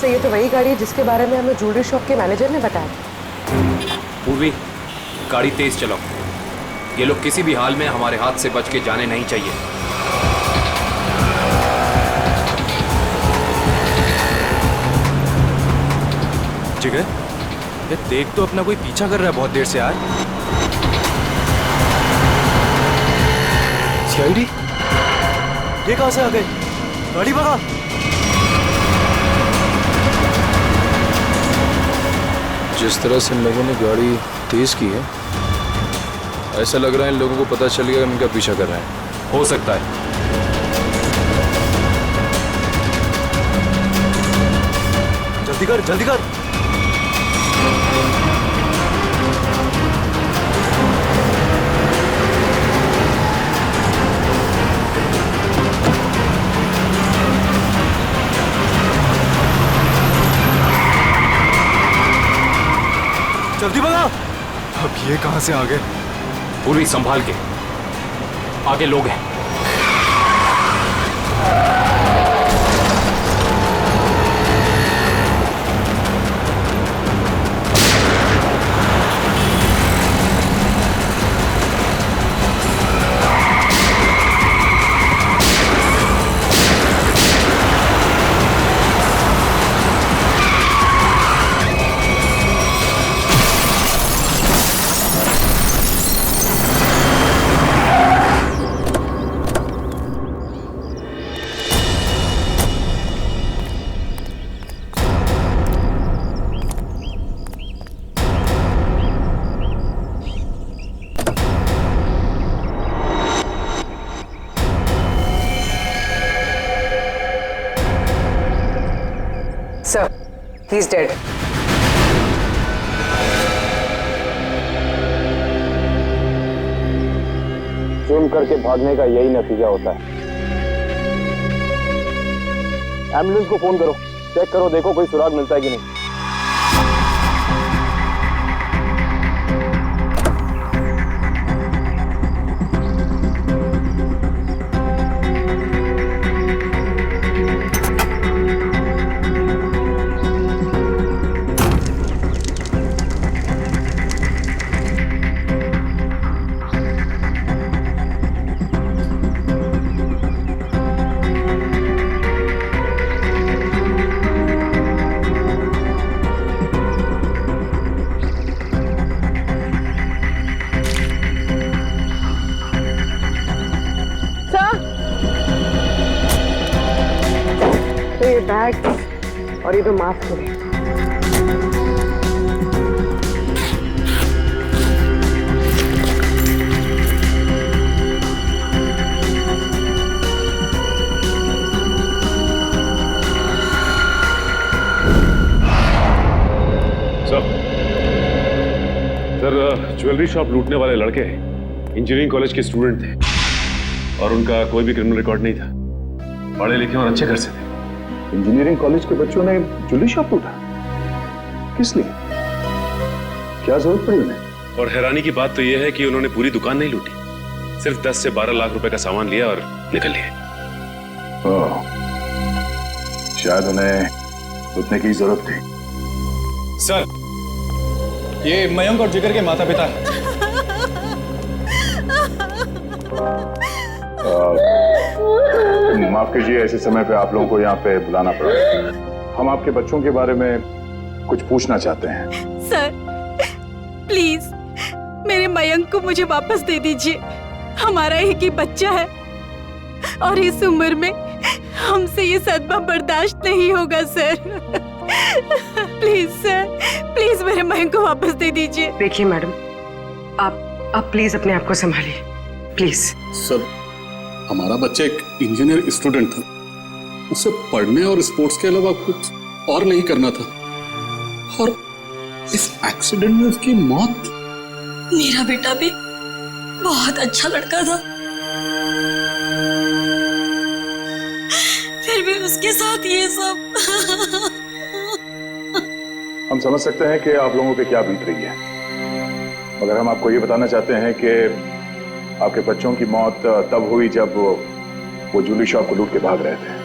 ये तो वही गाड़ी है जिसके बारे में हमें ज्वेलरी शॉप के मैनेजर ने बताया। पूर्वी, गाड़ी तेज चलाओ। ये लोग किसी भी हाल में हमारे हाथ से बच के जाने नहीं चाहिए। जिगर, ये देख तो अपना कोई पीछा कर रहा है बहुत देर से यार। सीआईडी? ये कहां से आ गए? गाड़ी भगा। जिस तरह से इन लोगों ने गाड़ी तेज की है, ऐसा लग रहा है इन लोगों को पता चल गया इनका पीछा कर रहे हैं। हो सकता है। जल्दी कर, जल्दी कर। जल्दी भगा। अब ये कहां से आ गए? पूर्वी संभाल के, आगे लोग हैं। Sir, he's dead. जुर्म करके भागने का यही नतीजा होता है। एम्बुलेंस को फोन करो, चेक करो, देखो कोई सुराग मिलता है कि नहीं। ये बैग और ये दो मास्क है। सर, ज्वेलरी शॉप लूटने वाले लड़के इंजीनियरिंग कॉलेज के स्टूडेंट थे और उनका कोई भी क्रिमिनल रिकॉर्ड नहीं था। पढ़े लिखे और अच्छे घर से थे। इंजीनियरिंग कॉलेज के बच्चों ने ज्वेलरी शॉप लूटा? किस लिए? क्या जरूरत पड़ी उन्हें? और हैरानी की बात तो यह है कि उन्होंने पूरी दुकान नहीं लूटी, सिर्फ 10 से 12 लाख रुपए का सामान लिया और निकल लिए। शायद उन्हें लूटने की जरूरत थी। सर, ये मयंक और जिगर के माता पिता हैं। माफ कीजिए, ऐसे समय पे आप लोगों को यहाँ पे बुलाना पड़ा। हम आपके बच्चों के बारे में कुछ पूछना चाहते हैं। सर, प्लीज मेरे मयंक को मुझे वापस दे दीजिए। हमारा एक ही बच्चा है और इस उम्र में हमसे ये सदमा बर्दाश्त नहीं होगा सर। प्लीज सर, प्लीज मेरे मयंक को वापस दे दीजिए। देखिए मैडम, आप प्लीज अपने आप को संभालिए, प्लीज। सर, हमारा बच्चा एक इंजीनियर स्टूडेंट था, उसे पढ़ने और स्पोर्ट्स के अलावा कुछ और नहीं करना था और इस एक्सीडेंट में उसकी मौत। मेरा बेटा भी बहुत अच्छा लड़का था, फिर भी उसके साथ ये सब। हम समझ सकते हैं कि आप लोगों पे क्या बीत रही है, मगर हम आपको ये बताना चाहते हैं कि आपके बच्चों की मौत तब हुई जब वो ज्वेलरी शॉप को लूट के भाग रहे थे।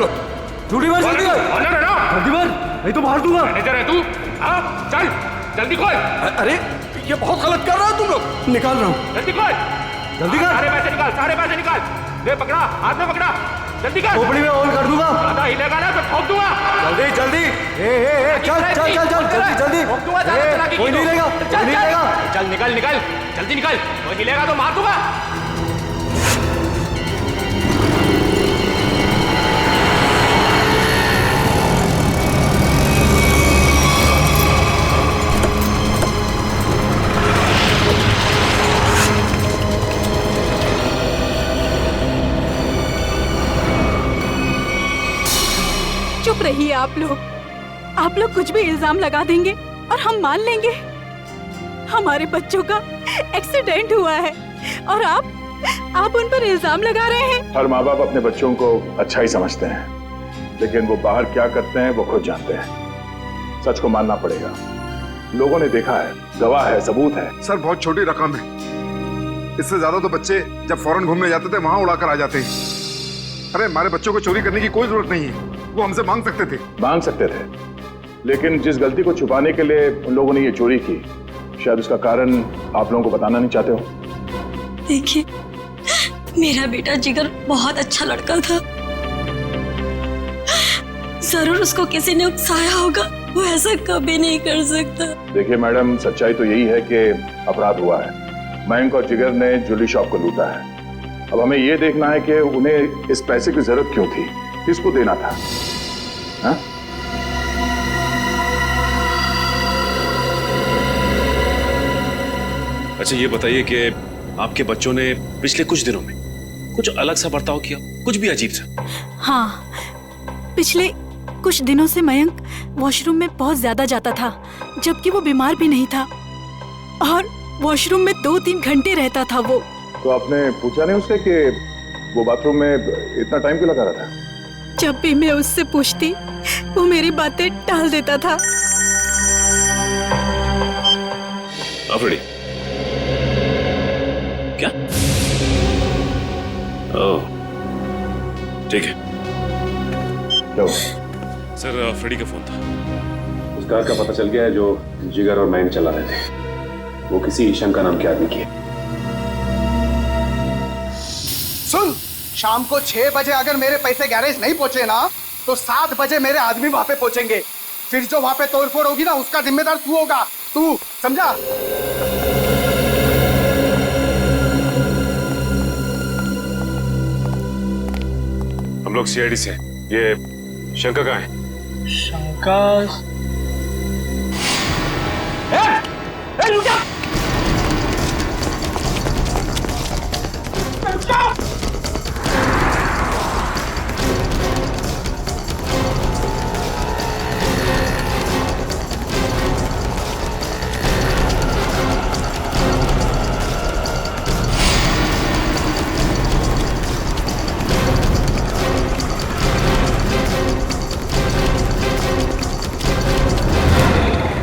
लोग? झूठी बात जल्दी कर। ऑनर है ना? जल्दी मार, नहीं तो मार दूंगा। मैनेजर है तू? हाँ चल जल्दी खोल। अरे ये बहुत गलत कर रहा है तुम लोग। निकाल रहा हूँ। जल्दी खोल। जल्दी कर। सारे पैसे निकाल। ले पकड़ा, हाथ में पकड़ा, जल्दी कर। खोपड़ी में ऑन कर दूंगा। आधा हिलेगा ना तो ठोक दूंगा। जल्दी जल्दी। चल चल चल चल जल्दी जल्दी। ठोक दूंगा, ज्यादा चला के कोई नहीं लेगा, कोई नहीं लेगा। चल निकल निकल, जल्दी निकल। कोई हिलेगा तो मार दूंगा। चुप रहिए आप लोग कुछ भी इल्जाम लगा देंगे और हम मान लेंगे। हमारे बच्चों का एक्सीडेंट हुआ है और आप उन पर इल्जाम लगा रहे हैं। हर माँ बाप अपने बच्चों को अच्छा ही समझते हैं, लेकिन वो बाहर क्या करते हैं वो खुद जानते हैं। सच को मानना पड़ेगा। लोगों ने देखा है, गवाह है, सबूत है। सर बहुत छोटी रकम है, इससे ज्यादा तो बच्चे जब फॉरेन घूमने जाते थे वहां उड़ाकर आ जाते हैं। अरे हमारे बच्चों को चोरी करने की कोई जरूरत नहीं है, वो हमसे मांग सकते थे, लेकिन जिस गलती को छुपाने के लिए उन लोगों ने ये चोरी की, शायद उसका कारण आप लोगों को बताना नहीं चाहते हो। देखिए, मेरा बेटा जिगर बहुत अच्छा लड़का था। जरूर उसको किसी ने उकसाया होगा, वो ऐसा कभी नहीं कर सकता। देखिए मैडम, सच्चाई तो यही है कि अपराध हुआ है। मयंक और जिगर ने ज्वेलरी शॉप को लूटा है। अब हमें यह देखना है कि उन्हें इस पैसे की जरूरत क्यों थी, किसको देना था। हा? अच्छा ये बताइए कि आपके बच्चों ने पिछले कुछ दिनों में कुछ अलग सा बर्ताव किया, कुछ भी अजीब सा? हाँ, पिछले कुछ दिनों से मयंक वॉशरूम में बहुत ज्यादा जाता था, जबकि वो बीमार भी नहीं था, और वॉशरूम में 2-3 घंटे रहता था वो। तो आपने पूछा नहीं उससे कि वो बाथरूम में इतना टाइम क्यों लगा रहा था? जब भी मैं उससे पूछती, वो मेरी बातें टाल देता था। अफरीदी, क्या? ओह, ठीक है। क्यों? सर फ्रेडी का फोन था। उस कार का पता चल गया है जो जिगर और मयंक चला रहे थे। वो किसी ईशन का नाम के आदमी की है। सुन, शाम को 6 बजे अगर मेरे पैसे गैरेज नहीं पहुंचे ना, तो 7 बजे मेरे आदमी वहां पे पहुंचेंगे। फिर जो वहां पे तोड़फोड़ होगी ना, उसका जिम्मेदार तू होगा। तू समझा? हम लोग सीआईडी से हैं। ये शंकर कहाँ है? शंकर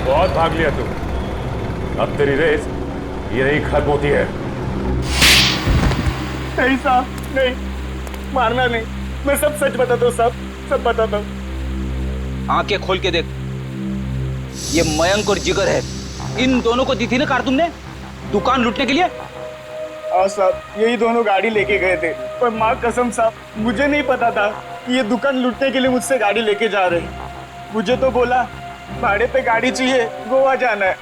बहुत भाग लिया तू, अब तेरी रेस ये नहीं खत्म होती है। नहीं साहब, नहीं, मारना नहीं। मैं सब सच बताता हूँ साहब, सब बताता हूँ। आंखें खोल के देख, ये मयंक और जिगर है। इन दोनों को दी थी ना कार तुमने दुकान लूटने के लिए? हाँ साहब, यही दोनों गाड़ी लेके गए थे, पर माँ कसम साहब, मुझे नहीं पता था कि ये दुकान लूटने के लिए मुझसे गाड़ी लेके जा रहे हैं। मुझे तो बोला भाड़े पे गाड़ी चाहिए, गोवा जाना है,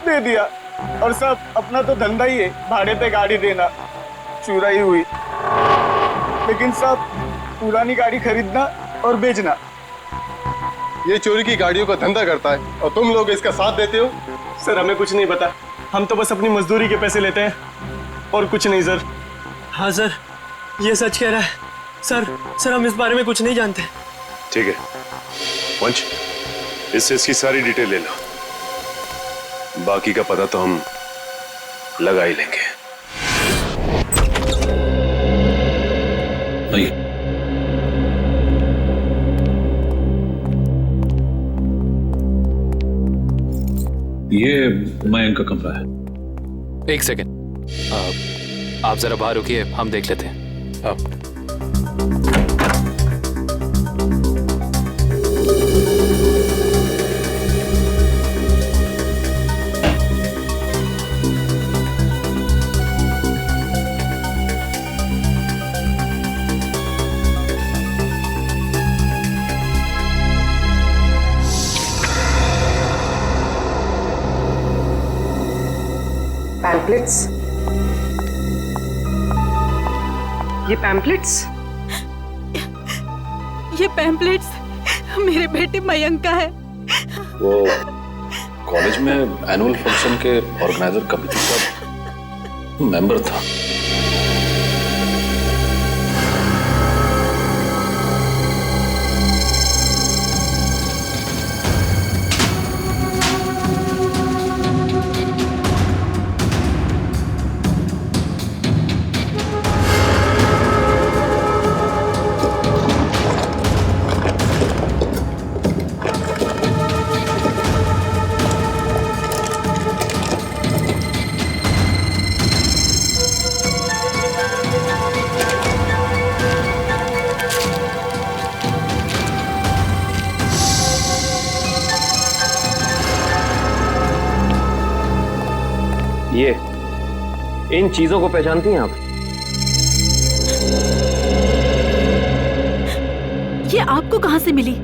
दे दिया। और साहब, अपना तो धंधा ही है भाड़े पे गाड़ी देना। चुराई हुई, लेकिन साहब पुरानी गाड़ी खरीदना और बेचना। ये चोरी की गाड़ियों का धंधा करता है और तुम लोग इसका साथ देते हो। सर हमें कुछ नहीं पता, हम तो बस अपनी मजदूरी के पैसे लेते हैं और कुछ नहीं सर। हाँ सर, ये सच कह रहा है। सर हम इस बारे में कुछ नहीं जानते। ठीक है पंच, इससे इसकी सारी डिटेल ले लो, बाकी का पता तो हम लगा ही लेंगे। आइए। ये मयंक का कमरा है। एक सेकंड, आप जरा बाहर रुकिए, हम देख लेते हैं। पैम्पलेट्स? ये पैम्पलेट्स? ये पैम्पलेट्स मेरे बेटे मयंक का है। वो कॉलेज में एनुअल फंक्शन के ऑर्गेनाइजर कमेटी का मेंबर था। ये इन चीजों को पहचानती हैं आप? ये आपको कहां से मिली?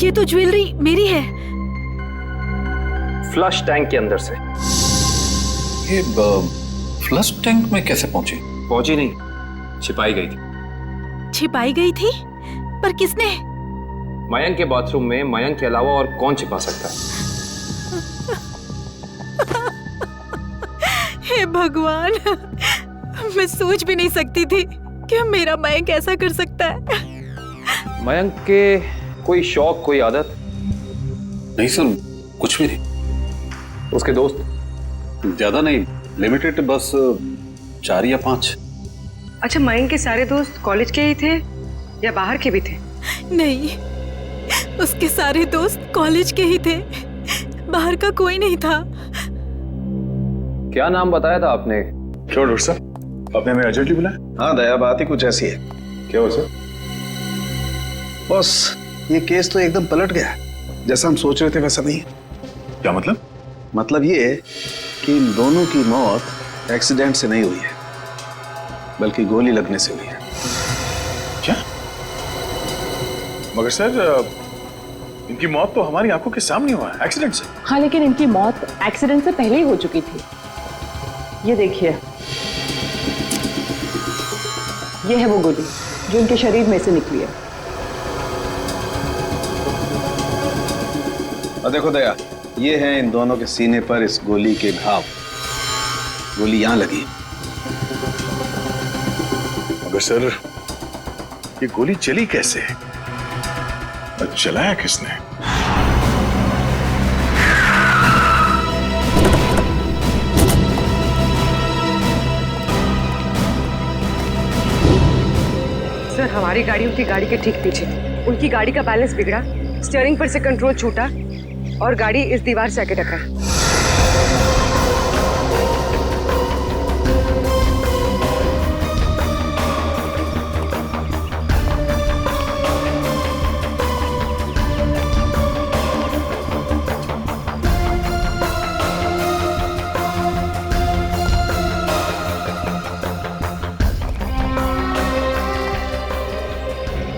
ये तो ज्वेलरी मेरी है। फ्लश टैंक के अंदर से। ये फ्लश टैंक में कैसे पहुंची? पहुंची नहीं, छिपाई गई थी। छिपाई गई थी? पर किसने? मयंक के बाथरूम में मयंक के अलावा और कौन छिपा सकता है? हे भगवान, मैं सोच भी नहीं सकती थी कि मेरा मयंक ऐसा कर सकता है। मयंक के कोई शौक, कोई आदत? नहीं सर, कुछ भी नहीं। उसके दोस्त? ज्यादा नहीं, लिमिटेड, बस 4 या 5। अच्छा, मयंक के सारे दोस्त कॉलेज के ही थे या बाहर के भी थे? नहीं, उसके सारे दोस्त कॉलेज के ही थे, बाहर का कोई नहीं था। क्या नाम बताया था आपने? क्यों डॉक्टर साहब, आपने हमें अर्जेंटली बुलाया? हाँ दया, बात ही कुछ ऐसी है। क्या हुआ सर? बॉस, ये केस तो एकदम पलट गया। जैसा हम सोच रहे थे वैसा नहीं है। क्या मतलब? मतलब ये कि इन दोनों की मौत एक्सीडेंट से नहीं हुई है, बल्कि गोली लगने से हुई है। क्या? मगर सर, इनकी मौत तो हमारी आंखों के सामने हुआ है, एक्सीडेंट से। हाँ, लेकिन इनकी मौत एक्सीडेंट से पहले ही हो चुकी थी। ये देखिए, ये है वो गोली जो इनके शरीर में से निकली है। और देखो दया, ये है इन दोनों के सीने पर इस गोली के घाव। गोली यहां लगी। मगर सर, ये गोली चली कैसे? और चलाया किसने? सर, हमारी गाड़ी उनकी गाड़ी के ठीक पीछे थी। उनकी गाड़ी का बैलेंस बिगड़ा, स्टीयरिंग पर से कंट्रोल छूटा और गाड़ी इस दीवार से आके टकरा।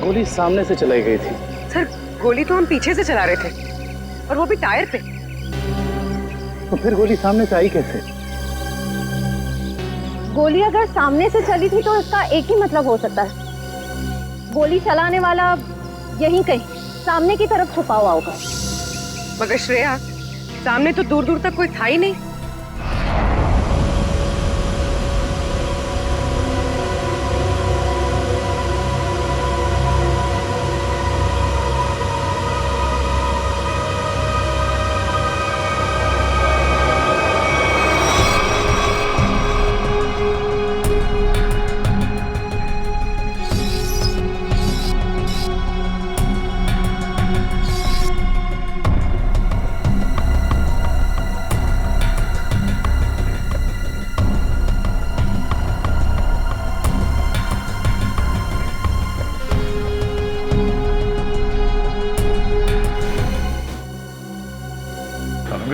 गोली सामने से चलाई गई थी। सर, गोली तो हम पीछे से चला रहे थे और वो भी टायर पे। तो फिर गोली सामने से आई कैसे? गोली अगर सामने से चली थी तो इसका एक ही मतलब हो सकता है, गोली चलाने वाला यहीं कहीं सामने की तरफ छुपा हुआ होगा। मगर श्रेया, सामने तो दूर दूर तक कोई था ही नहीं।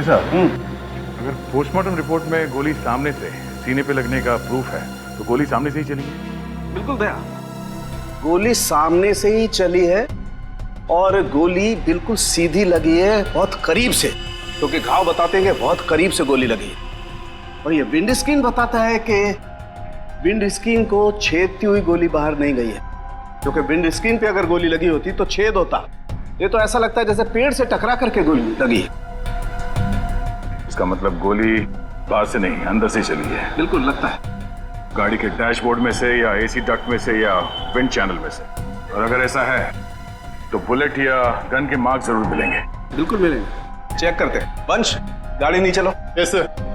अगर पोस्टमार्टम रिपोर्ट में गोली सामने से सीने पे लगने का प्रूफ है तो गोली सामने से ही चली है। बिल्कुल दया, गोली सामने से ही चली है और गोली बिल्कुल सीधी लगी है, बहुत करीब से, क्योंकि घाव बताते हैं कि बहुत करीब से गोली लगी है। और ये विंड स्क्रीन बताता है कि विंड स्क्रीन को छेदती हुई गोली बाहर नहीं गई है, क्योंकि विंड स्क्रीन पे अगर गोली लगी होती तो छेद होता। ये तो ऐसा लगता है जैसे पेड़ से टकरा करके गोली लगी है। इसका मतलब गोली बाहर से नहीं, अंदर से चली है। बिल्कुल लगता है। गाड़ी के डैशबोर्ड में से या एसी डक्ट में से या विंड चैनल में से। और अगर ऐसा है तो बुलेट या गन के मार्क जरूर मिलेंगे। बिल्कुल मिलेंगे, चेक करते हैं। वंश, गाड़ी नहीं चलो। Yes sir.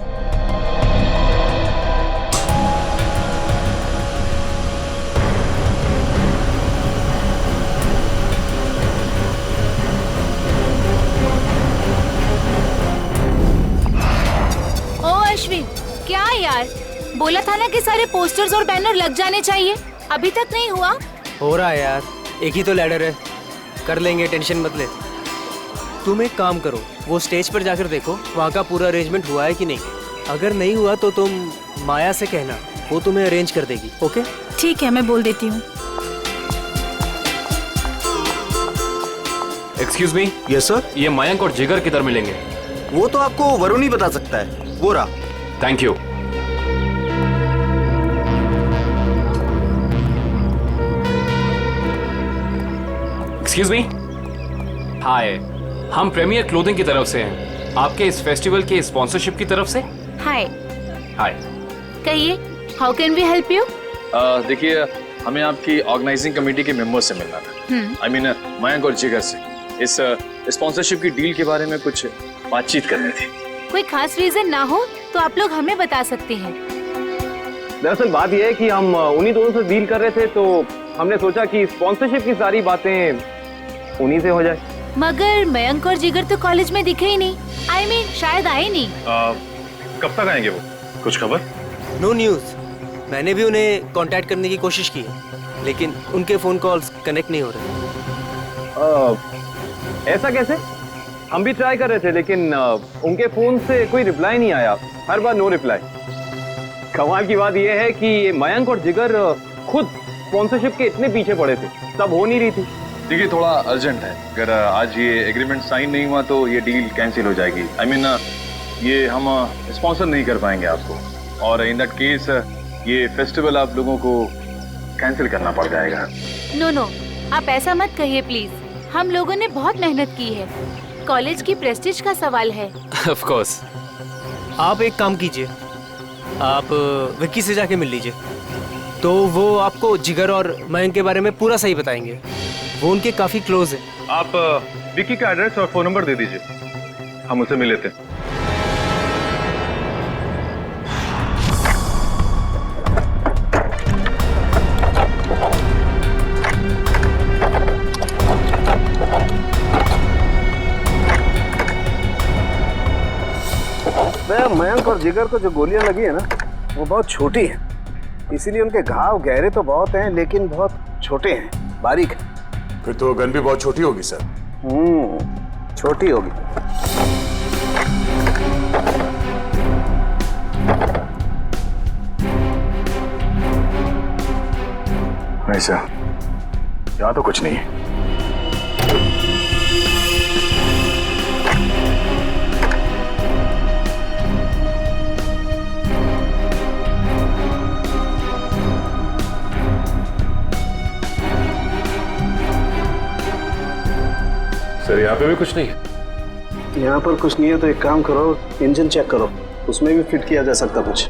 क्या यार, बोला था ना कि सारे पोस्टर्स और बैनर लग जाने चाहिए, अभी तक नहीं हुआ। हो रहा है यार, एक ही तो लैडर है, कर लेंगे, टेंशन मत ले। तुम एक काम करो, वो स्टेज पर जाकर देखो वहाँ का पूरा अरेंजमेंट हुआ है कि नहीं। अगर नहीं हुआ तो तुम माया से कहना, वो तुम्हें अरेंज कर देगी। ओके ठीक है, मैं बोल देती हूँ। Excuse me. Yes sir. ये मयंक और जिगर किधर मिलेंगे? वो तो आपको वरुण ही बता सकता है, वो रहा। Thank you. Excuse me. Hi, हम प्रीमियर क्लोथिंग की तरफ से हैं। आपके इस फेस्टिवल के स्पॉन्सरशिप की तरफ से। हाय। हाय। कहिए, how can we help you? देखिए, हमें आपकी ऑर्गेनाइजिंग कमेटी के मेंबर से मिलना था। आई मीन मयंक और जिगर से। इस स्पॉन्सरशिप की डील के बारे में कुछ बातचीत करनी थी। कोई खास रीजन ना हो तो आप लोग हमें बता सकते हैं। दरअसल बात यह है कि हम उन्हीं दोनों से डील कर रहे थे, तो हमने सोचा कि स्पॉन्सरशिप की सारी बातें उन्हीं से हो जाए। मगर मयंक और जिगर तो कॉलेज में दिखे ही नहीं। आई मीन शायद आए नहीं। कब तक आएंगे वो? कुछ खबर? No news. मैंने भी उन्हें कांटेक्ट करने की कोशिश की है, लेकिन उनके फोन कॉल्स कनेक्ट नहीं हो रहे। ऐसा कैसे? हम भी ट्राई कर रहे थे, लेकिन उनके फोन से कोई रिप्लाई नहीं आया। हर बार नो रिप्लाई। कमाल की बात यह है कि ये मयंक और जिगर खुद स्पॉन्सरशिप के इतने पीछे पड़े थे, तब हो नहीं रही थी। देखिए, थोड़ा अर्जेंट है। अगर आज ये एग्रीमेंट साइन नहीं हुआ तो ये डील कैंसिल हो जाएगी। आई मीन ये हम स्पॉन्सर नहीं कर पाएंगे आपको, और इन दैट केस ये फेस्टिवल आप लोगों को कैंसिल करना पड़ जाएगा। नो नो, आप ऐसा मत कहिए प्लीज। हम लोगों ने बहुत मेहनत की है, कॉलेज की प्रेस्टीज का सवाल है। Of course. आप एक काम कीजिए, आप विक्की से जाके मिल लीजिए, तो वो आपको जिगर और मयंक के बारे में पूरा सही बताएंगे। वो उनके काफी क्लोज है। आप विक्की का एड्रेस और फोन नंबर दे दीजिए, हम उसे मिल लेते हैं। मयंक और जिगर को जो गोलियां लगी है ना, वो बहुत छोटी है, इसीलिए उनके घाव गहरे तो बहुत हैं, लेकिन बहुत छोटे हैं, बारीक है। फिर तो गन भी बहुत छोटी होगी सर। छोटी होगी। नहीं सर, यहाँ तो कुछ नहीं है। सर, यहाँ पे भी कुछ नहीं है। यहाँ पर कुछ नहीं है तो एक काम करो, इंजन चेक करो, उसमें भी फिट किया जा सकता कुछ।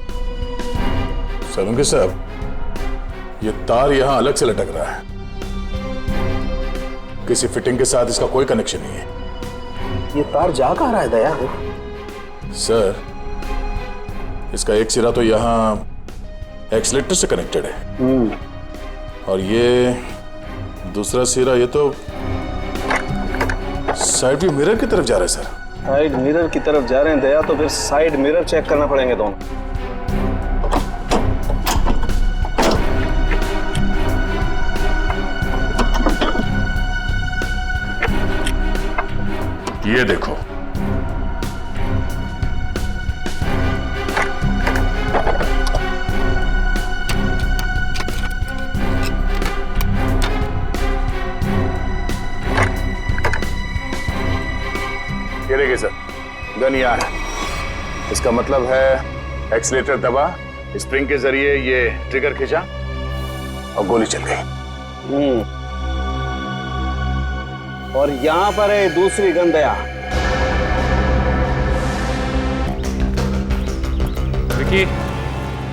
सलूंगे साहब, ये तार यहाँ अलग से लटक रहा है, किसी फिटिंग के साथ इसका कोई कनेक्शन नहीं है। ये तार जा कहाँ रहा है दया? सर, इसका एक सिरा तो यहाँ एक्सीलेटर से कनेक्टेड है, और ये दूसरा सिरा ये तो साइड व्यू मिरर की तरफ जा रहा है। सर, साइड मिरर की तरफ जा रहे हैं दया, तो फिर साइड मिरर चेक करना पड़ेंगे दोनों। ये देखो, ये देखिए सर, गन यहाँ है। इसका मतलब है एक्सीलेटर दबा, स्प्रिंग के जरिए ये ट्रिगर खींचा और गोली चल गई। और यहाँ पर है दूसरी गन दया। विकी।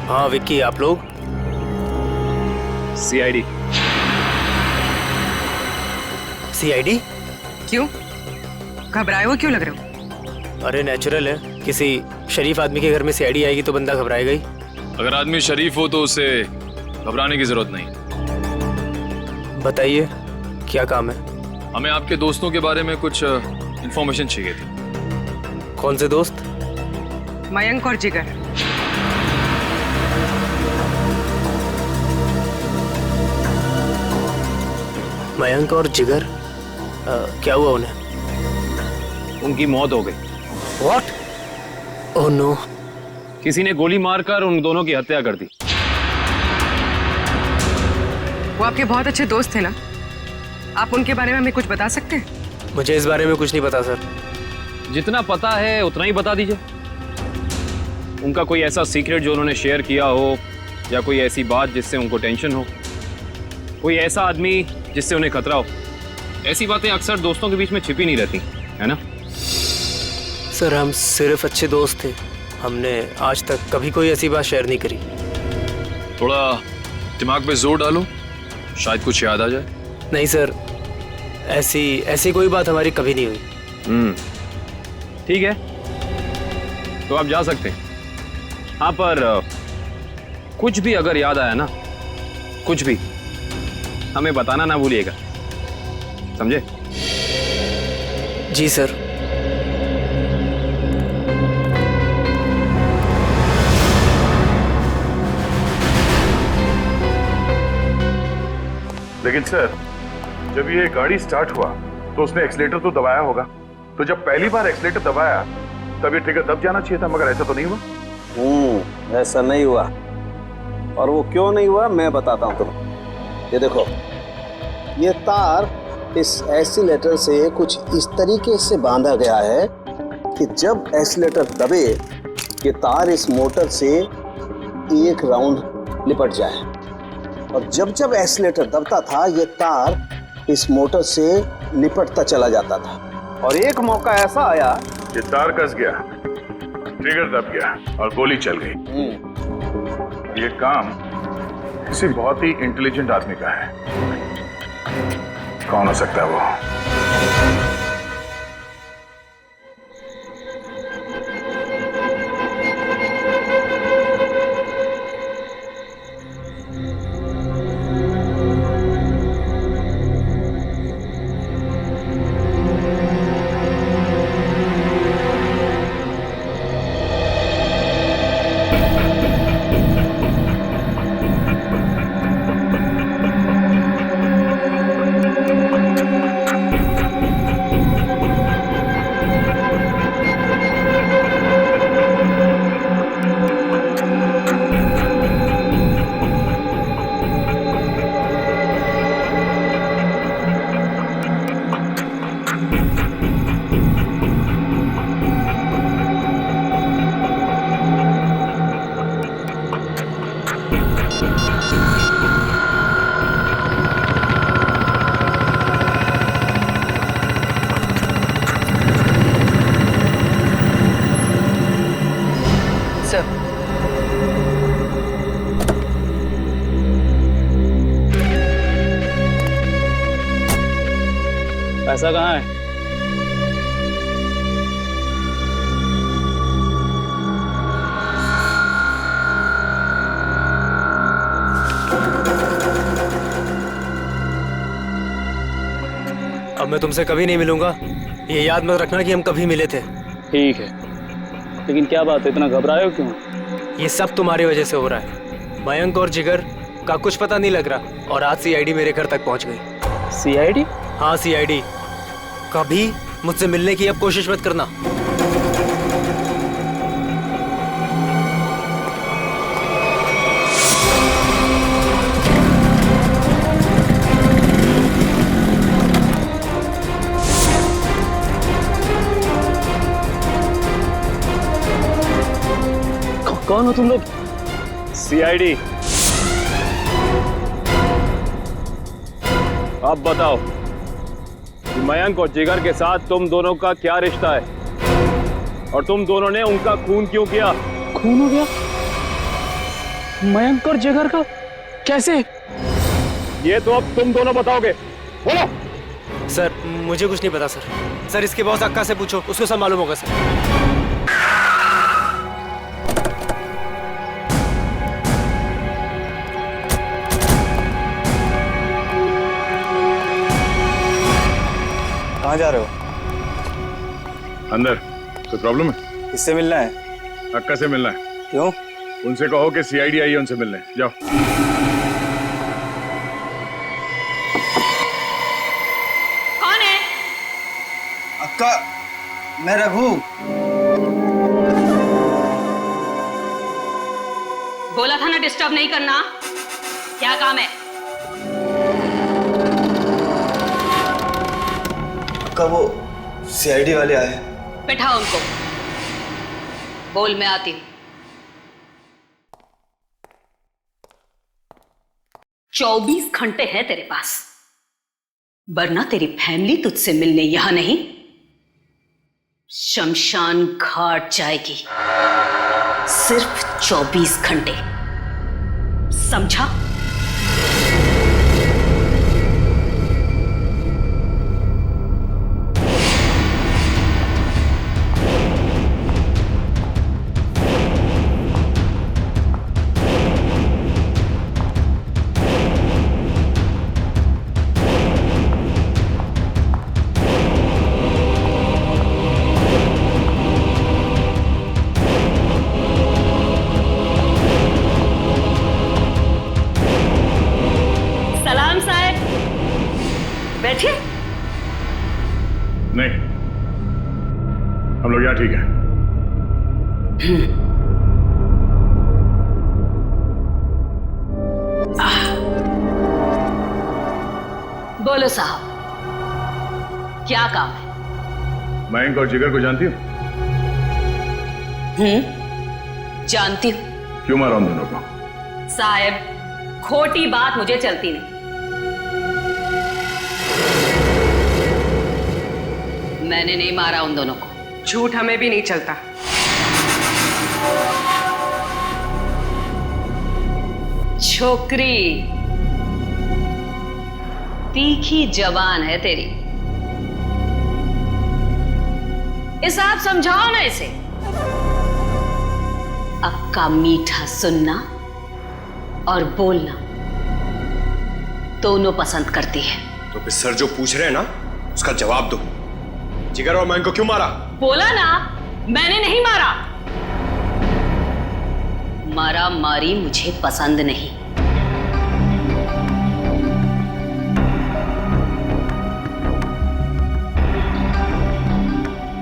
हाँ विक्की, आप लोग? सीआईडी। सीआईडी? क्यों? घबराए हो क्यों लग रहे हो? अरे नेचुरल है, किसी शरीफ आदमी के घर में सीआईडी आएगी तो बंदा घबराएगा ही। अगर आदमी शरीफ हो तो उसे घबराने की जरूरत नहीं। बताइए क्या काम है? हमें आपके दोस्तों के बारे में कुछ इंफॉर्मेशन चाहिए थी। कौन से दोस्त? मयंक और जिगर। मयंक और जिगर? क्या हुआ उन्हें? उनकी मौत हो गई। What? Oh no! किसी ने गोली मारकर उन दोनों की हत्या कर दी। वो आपके बहुत अच्छे दोस्त थे ना? आप उनके बारे में हमें कुछ बता सकते हैं? मुझे इस बारे में कुछ नहीं पता सर। जितना पता है उतना ही बता दीजिए। उनका कोई ऐसा सीक्रेट जो उन्होंने शेयर किया हो, या कोई ऐसी बात जिससे उनको टेंशन हो, कोई ऐसा आदमी जिससे उन्हें खतरा हो। ऐसी बातें अक्सर दोस्तों के बीच में छिपी नहीं रहती, है ना? सर हम सिर्फ अच्छे दोस्त थे, हमने आज तक कभी कोई ऐसी बात शेयर नहीं करी। थोड़ा दिमाग पे जोर डालो, शायद कुछ याद आ जाए। नहीं सर, ऐसी कोई बात हमारी कभी नहीं हुई। ठीक है, तो आप जा सकते हैं। हाँ, पर कुछ भी अगर याद आया ना, कुछ भी, हमें बताना ना भूलिएगा, समझे? जी सर। लेकिन सर, जब ये गाड़ी स्टार्ट हुआ तो उसने एक्सीलेटर तो दबाया होगा, तो जब पहली बार एक्सीलेटर दबाया तब ये ट्रिगर दब जाना चाहिए था, मगर ऐसा तो नहीं हुआ। ऐसा नहीं हुआ। और वो क्यों नहीं हुआ मैं बताता हूँ तुम्हें। ये देखो, ये तार इस एक्सीलेटर से कुछ इस तरीके से बांधा गया है कि जब एक्सीलेटर दबे ये तार इस मोटर से एक राउंड लिपट जाए, और जब जब एक्सीलेटर दबता था ये तार इस मोटर से लिपटता चला जाता था। और एक मौका ऐसा आया, ये तार कस गया, ट्रिगर दब गया और गोली चल गई। ये काम किसी बहुत ही इंटेलिजेंट आदमी का है। कौन हो सकता है वो? पैसा कहाँ है? अब मैं तुमसे कभी नहीं मिलूंगा, ये याद मत रखना कि हम कभी मिले थे। ठीक है, लेकिन क्या बात है, इतना घबराए हो क्यों? ये सब तुम्हारी वजह से हो रहा है। मयंक और जिगर का कुछ पता नहीं लग रहा, और आज सीआईडी मेरे घर तक पहुंच गई। सीआईडी? हाँ सीआईडी। कभी मुझसे मिलने की अब कोशिश मत करना। कौन हो तुम लोग? सीआईडी। अब बताओ कि मयंक और जिगर के साथ तुम दोनों का क्या रिश्ता है और तुम दोनों ने उनका खून क्यों किया? खून हो गया? मयंक और जिगर का कैसे? ये तो अब तुम दोनों बताओगे। बोलो। सर मुझे कुछ नहीं पता सर। सर इसके बॉस अक्का से पूछो, उसको सब मालूम होगा सर। कहाँ जा रहे हो? अंदर। कोई प्रॉब्लम है? किससे मिलना है? अक्का से मिलना है। क्यों? उनसे कहो कि सीआईडी आई है उनसे मिलने। जाओ। कौन है? अक्का, मैं रघु। बोला था ना डिस्टर्ब नहीं करना। क्या काम है? अक्का वो सीआईडी वाले आए। बैठाओ उनको। बोल, मैं आती हूँ। 24 घंटे है तेरे पास, वरना तेरी फैमिली तुझसे मिलने यहां नहीं, शमशान घाट जाएगी। सिर्फ 24 घंटे, समझा? नहीं, हम लोग यहाँ ठीक है। बोलो साहब, क्या काम है? मयंक और जिगर को जानती हो? जानती हूँ। क्यों मारा उन दोनों को? साहब, खोटी बात मुझे चलती नहीं। मैंने नहीं मारा उन दोनों को। झूठ हमें भी नहीं चलता। छोकरी तीखी जबान है तेरी, हिसाब समझाओ ना इसे। अक्का मीठा सुनना और बोलना दोनों पसंद करती है। तो फिर सर जो पूछ रहे हैं ना उसका जवाब दो। जिगर और मयंक को क्यों मारा? बोला ना, मैंने नहीं मारा। मारा मारी मुझे पसंद नहीं।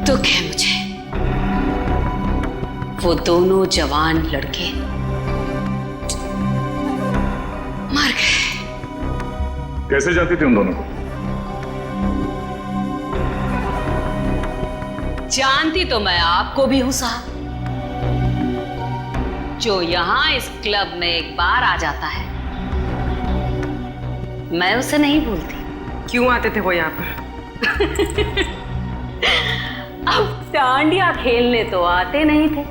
दुख है मुझे, वो दोनों जवान लड़के मर गए। कैसे जानती थी उन दोनों को? जानती तो मैं आपको भी हूं साहब। जो यहां इस क्लब में एक बार आ जाता है, मैं उसे नहीं भूलती। क्यों आते थे वो यहाँ पर? अब डांडिया खेलने तो आते नहीं थे।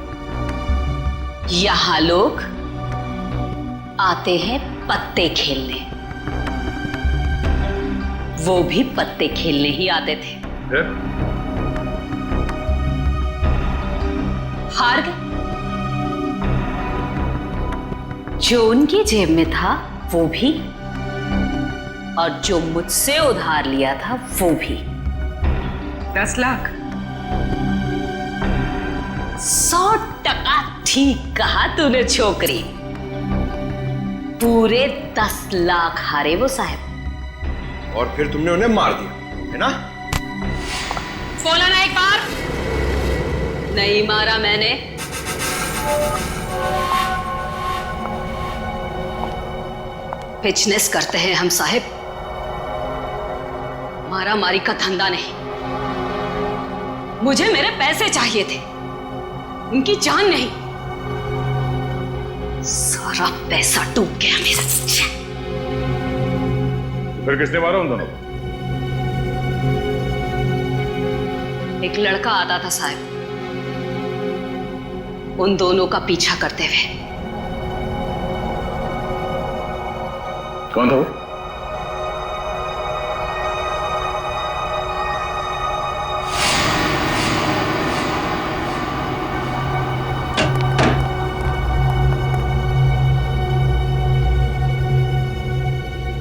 यहां लोग आते हैं पत्ते खेलने। वो भी पत्ते खेलने ही आते थे। हार गए। जो उनकी जेब में था वो भी, और जो मुझसे उधार लिया था वो भी। 10 लाख? 100% ठीक कहा तूने छोकरी। पूरे 10 लाख हारे वो साहब। और फिर तुमने उन्हें मार दिया, है ना? बोला ना एक बार। नहीं मारा मैंने। बिजनेस करते हैं हम साहब, मारा मारी का धंधा नहीं। मुझे मेरे पैसे चाहिए थे, उनकी जान नहीं। सारा पैसा डूब गया मेरा। फिर किसने मारा उन दोनों को? एक लड़का आता था साहब, उन दोनों का पीछा करते हुए। कौन था वो?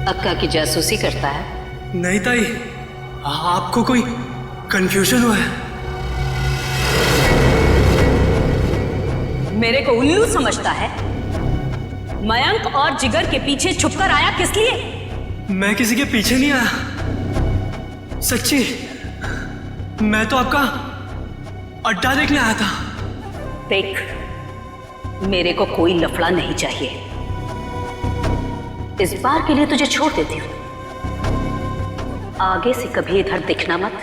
अक्का की जासूसी करता है? नहीं ताई, आपको कोई कंफ्यूजन हुआ है? मेरे को उल्लू समझता है? मयंक और जिगर के पीछे छुपकर आया किस लिए? मैं किसी के पीछे नहीं आया, सच्ची। मैं तो आपका अड्डा देखने आया था। देख, मेरे को कोई लफड़ा नहीं चाहिए। इस बार के लिए तुझे छोड़ देती हूं, आगे से कभी इधर दिखना मत,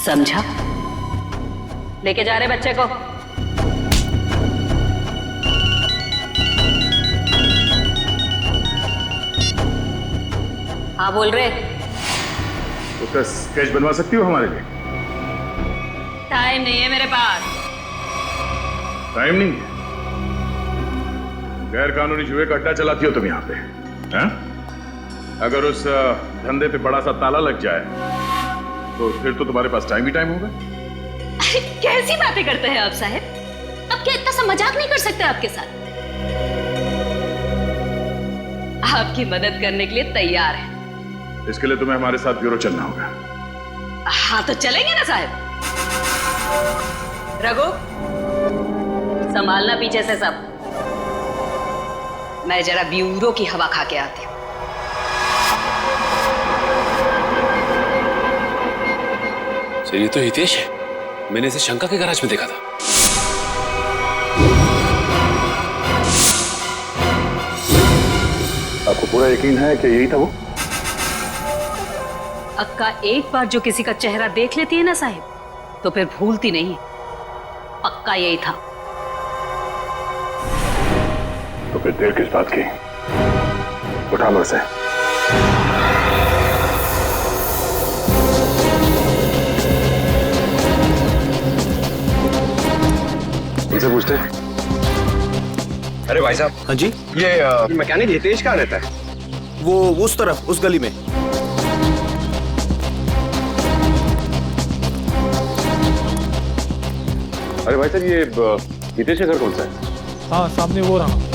समझा? लेके जा रहे बच्चे को। हाँ बोल रहे। उसका स्केच बनवा सकती हो हमारे लिए? टाइम नहीं है मेरे पास। टाइम नहीं है? गैर कानूनी जुए का अड्डा चलाती हो तुम यहाँ पे, हैं? अगर उस धंधे पे बड़ा सा ताला लग जाए तो फिर तो तुम्हारे पास टाइम ही टाइम होगा। अरे कैसी बातें करते हैं आप साहब? अब क्या इतना सा मजाक नहीं कर सकते आपके साथ? आपकी मदद करने के लिए तैयार है। इसके लिए तुम्हें हमारे साथ ब्यूरो चलना होगा। हाँ तो चलेंगे ना साहब। रघु, संभालना पीछे से सब। मैं जरा ब्यूरो की हवा खा के आती हूँ। सर ये तो हितेश है, मैंने इसे शंका के गैराज में देखा था। आपको पूरा यकीन है कि यही था वो? अक्का एक बार जो किसी का चेहरा देख लेती है ना साहिब, तो फिर भूलती नहीं। पक्का यही था। तो फिर देर किस बात की? उठा मुझ से। इनसे पूछते हैं। अरे भाई साहब। हाँ जी। ये मैकेनिक हितेश कहाँ रहता है? वो उस तरफ, उस गली में। अरे भाई साहब, ये हितेश का घर कौन सा है? हाँ सामने वो रहा।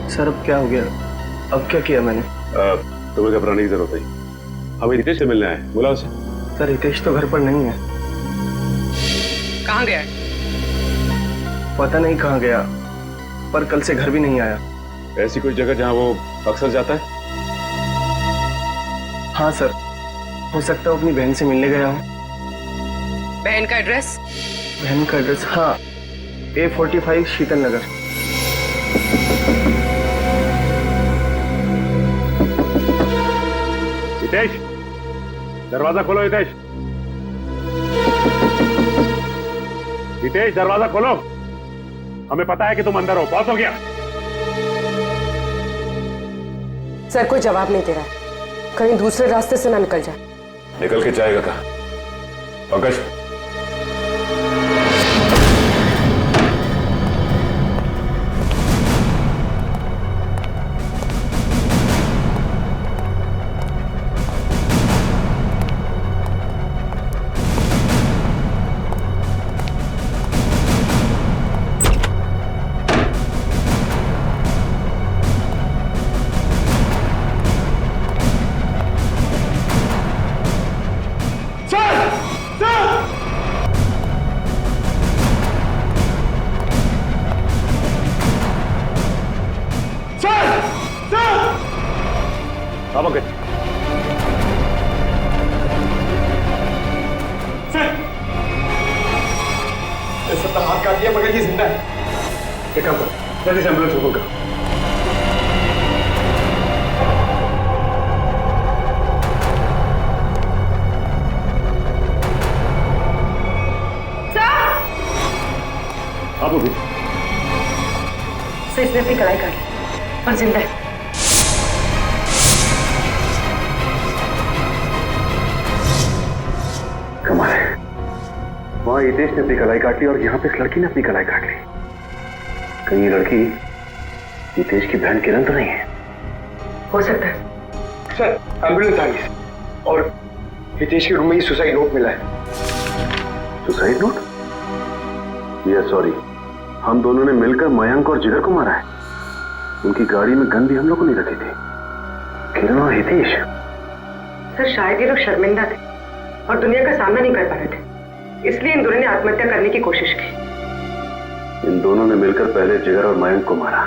सर अब क्या हो गया? अब क्या किया मैंने? तुम्हें घबराने की जरूरत नहीं। हमें हितेश से मिलना है, बुला उसे। सर हितेश तो घर पर नहीं है। कहाँ गया? पता नहीं कहाँ गया, पर कल से घर भी नहीं आया। ऐसी कोई जगह जहाँ वो अक्सर जाता है? हाँ सर, हो सकता है अपनी बहन से मिलने गया हूँ। बहन का एड्रेस? बहन का एड्रेस, हाँ, A45 शीतल नगर। हितेश, दरवाजा खोलो। हितेश, हितेश दरवाजा खोलो। हमें पता है कि तुम अंदर हो। बहुत हो गया। सर कोई जवाब नहीं दे रहा है, कहीं दूसरे रास्ते से ना निकल जाए। निकल के जाएगा कहाँ? पंकज, अगर ये जिंदा है। एक काम करो, जल्दी से एम्बुलेंस को कॉल करो। आप लोग सर, इसने अपनी कलाई काटी और जिंदा है। कमाल है, वहां हितेश ने अपनी कलाई काट ली और यहाँ पे इस लड़की ने अपनी कलाई काट ली। कहीं ये लड़की हितेश की बहन किरण तो नहीं है? हो सकता है। सर, एम्बुलेंस आ गई और हितेश के रूम में ही सुसाइड नोट मिला है। Suicide note? यस, सॉरी, हम दोनों ने मिलकर मयंक और जिगर को मारा है। उनकी गाड़ी में गन भी हम लोगों ने रखी थी। किरण और हितेश। सर, शायद ये लोग शर्मिंदा थे और दुनिया का सामना नहीं कर पा रहे थे, इसलिए इन दोनों ने आत्महत्या करने की कोशिश की। इन दोनों ने मिलकर पहले जिगर और मयंक को मारा,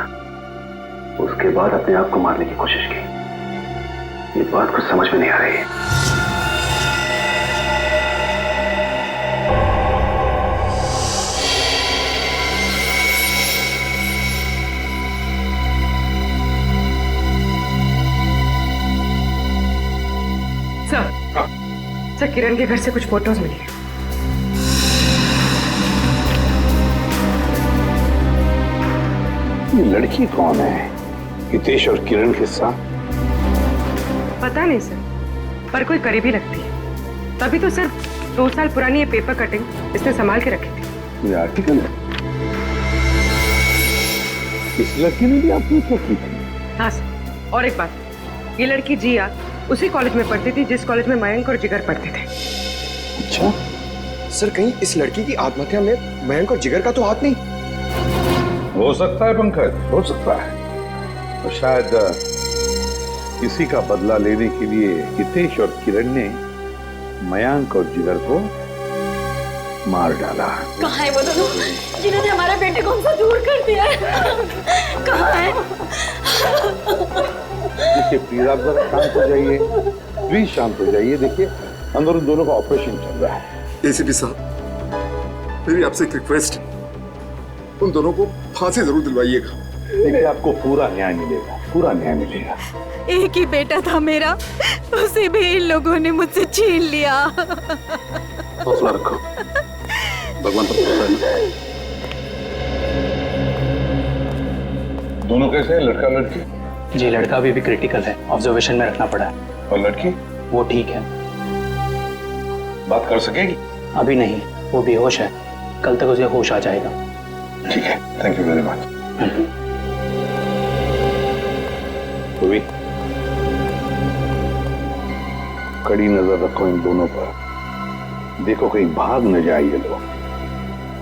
उसके बाद अपने आप को मारने की कोशिश की। ये बात कुछ समझ में नहीं आ रही है। सर, किरण के घर से कुछ फोटोज मिली है। ये लड़की कौन है? हितेश और किरण के साथ? पता नहीं सर, पर कोई करीबी लगती है। तभी तो सर 2 साल पुरानी ये पेपर कटिंग इसने संभाल के रखी थी। ये आर्टिकल है? इस लड़की ने भी आत्महत्या की थी? हाँ सर, और एक बात, ये लड़की जिया उसी कॉलेज में पढ़ती थी जिस कॉलेज में मयंक और जिगर पढ़ते थे। अच्छा सर, कहीं इस लड़की की आत्महत्या में मयंक और जिगर का तो हाथ नहीं? हो सकता है पंकज, हो सकता है। तो शायद किसी का बदला लेने के लिए हितेश और किरण ने मयंक और जिगर को मार डाला। कहाँ है वो दोनों जिन्होंने हमारे बेटे को हमसे दूर कर दिया है? कहाँ है? देखिए प्लीज, आप जरा शांत हो जाइए, प्लीज शांत हो जाइए। देखिए अंदर उन दोनों का ऑपरेशन चल रहा है। एसीपी साहब, मेरी आपसे एक रिक्वेस्ट है, उन दोनों को फांसी जरूर दिलवाइएगा। देखिए आपको पूरा न्याय मिलेगा, पूरा न्याय मिलेगा। एक ही बेटा था मेरा, उसे भी इन लोगों ने मुझसे छीन लिया। हौसला रखो, भगवान पर भरोसा है। दोनों कैसे हैं, लड़का लड़की? जी, लड़का अभी भी क्रिटिकल है, ऑब्जर्वेशन में रखना पड़ा है। और लड़की? वो ठीक है, बात कर सकेगी? अभी नहीं, वो बेहोश है, कल तक उसे होश आ जाएगा। ठीक है, थैंक यू वेरी मच। कड़ी नजर रखो इन दोनों पर, देखो कहीं भाग न जाए ये लोग।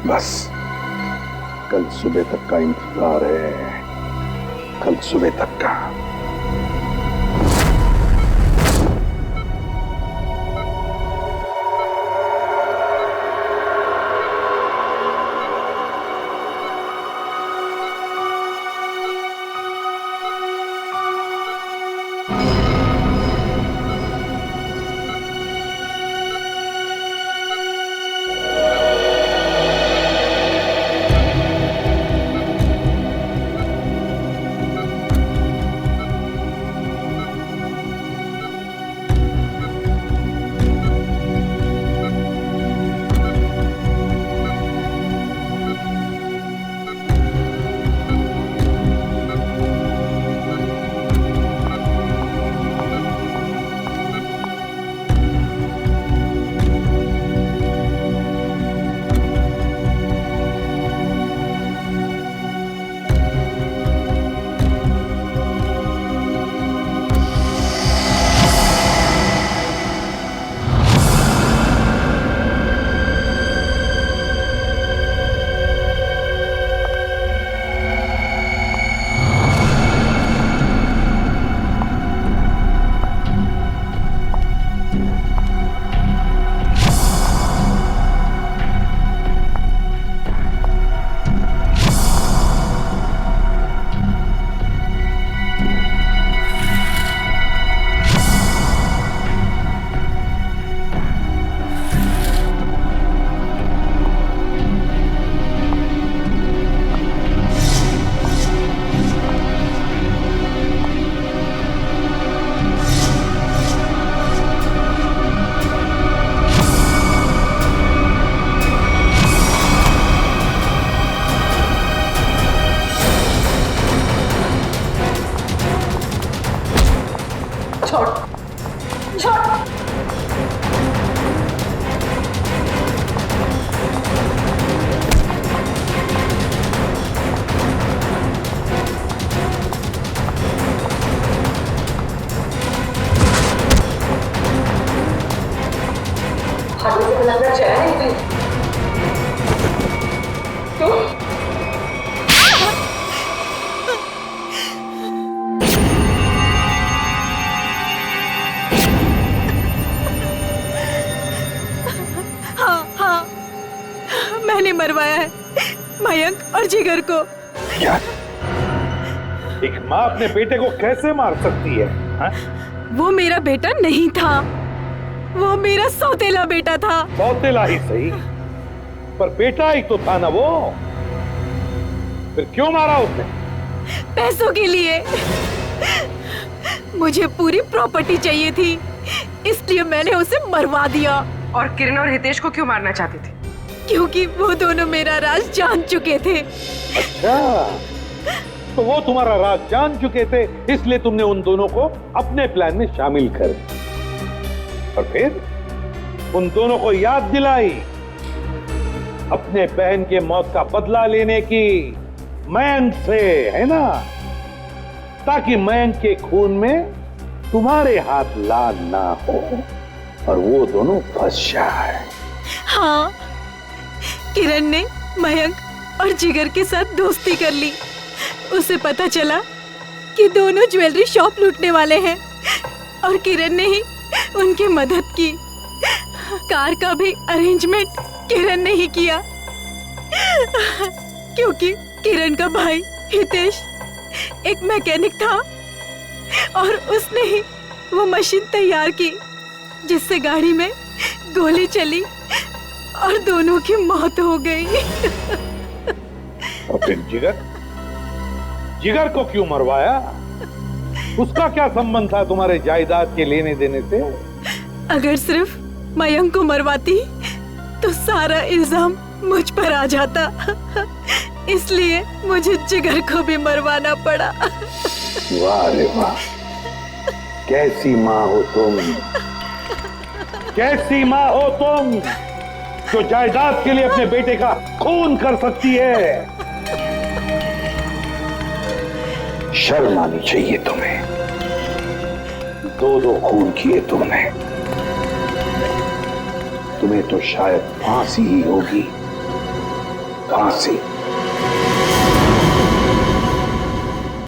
बस कल सुबह तक का इंतजार है, कल सुबह तक का। हाँ, मैंने मरवाया है मयंक और जिगर को। क्या? एक माँ अपने बेटे को कैसे मार सकती है? हा? वो मेरा बेटा नहीं था, वो मेरा सौतेला बेटा था। सौतेला ही सही, पर बेटा ही तो था ना वो। फिर क्यों मारा उसने? पैसों के लिए। मुझे पूरी प्रॉपर्टी चाहिए थी, इसलिए मैंने उसे मरवा दिया। और किरण और हितेश को क्यों मारना चाहते थे? क्योंकि वो दोनों मेरा राज जान चुके थे। अच्छा, तो वो तुम्हारा राज जान चुके थे, इसलिए तुमने उन दोनों को अपने प्लान में शामिल कर दिया। और फिर उन दोनों को याद दिलाई अपने बहन के मौत का बदला लेने की मयंक से, है ना? ताकि मयंक के खून में तुम्हारे हाथ लाल ना हो और वो दोनों फंस जाए। हाँ, किरण ने मयंक और जिगर के साथ दोस्ती कर ली। उसे पता चला कि दोनों ज्वेलरी शॉप लूटने वाले हैं और किरण ने ही उनकी मदद की। कार का भी अरेंजमेंट किरण ने ही किया, क्योंकि किरण का भाई हितेश एक मैकेनिक था और उसने ही वो मशीन तैयार की जिससे गाड़ी में गोली चली और दोनों की मौत हो गई। और फिर जिगर को क्यों मरवाया? उसका क्या संबंध था तुम्हारे जायदाद के लेने देने से? अगर सिर्फ मयंक को मरवाती तो सारा इल्जाम मुझ पर आ जाता, इसलिए मुझे जिगर को भी मरवाना पड़ा। वाह रे वाह, कैसी माँ हो तुम, कैसी माँ हो तुम जो जायदाद के लिए अपने बेटे का खून कर सकती है। शर्म आनी चाहिए तुम्हें, दो खून किए तुमने। तुम्हें तो शायद फांसी ही होगी, फांसी।